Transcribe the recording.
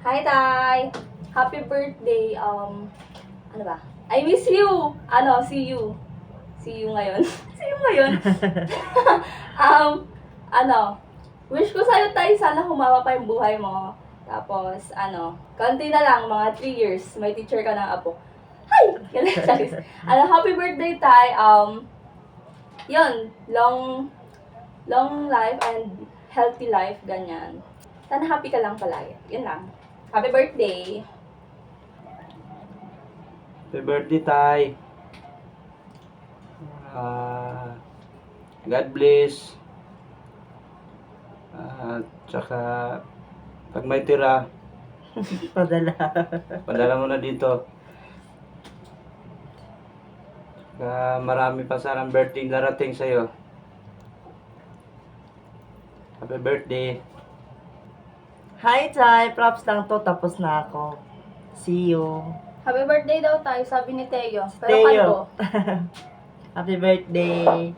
Hi, Tay! Happy birthday. Ano ba? I miss you! See you. See you ngayon. See you ngayon. Wish ko sa'yo, Tay, sana humaba pa yung buhay mo. Tapos, konti na lang, mga 3 years, may teacher ka ng apo. Hi! Happy birthday, Tay. Yun, long life and healthy life, ganyan. Sana happy ka lang palagi. Yun lang. Happy birthday! Happy birthday, Tay. God bless. Tsaka, pag may tira, padala mo na dito. Marami pa sanang birthday darating sa'yo. Happy birthday. Hi, Tay. Props lang to. Tapos na ako. See you. Happy birthday daw tayo, sabi ni Teo. Pero Teo. kanto. Happy birthday.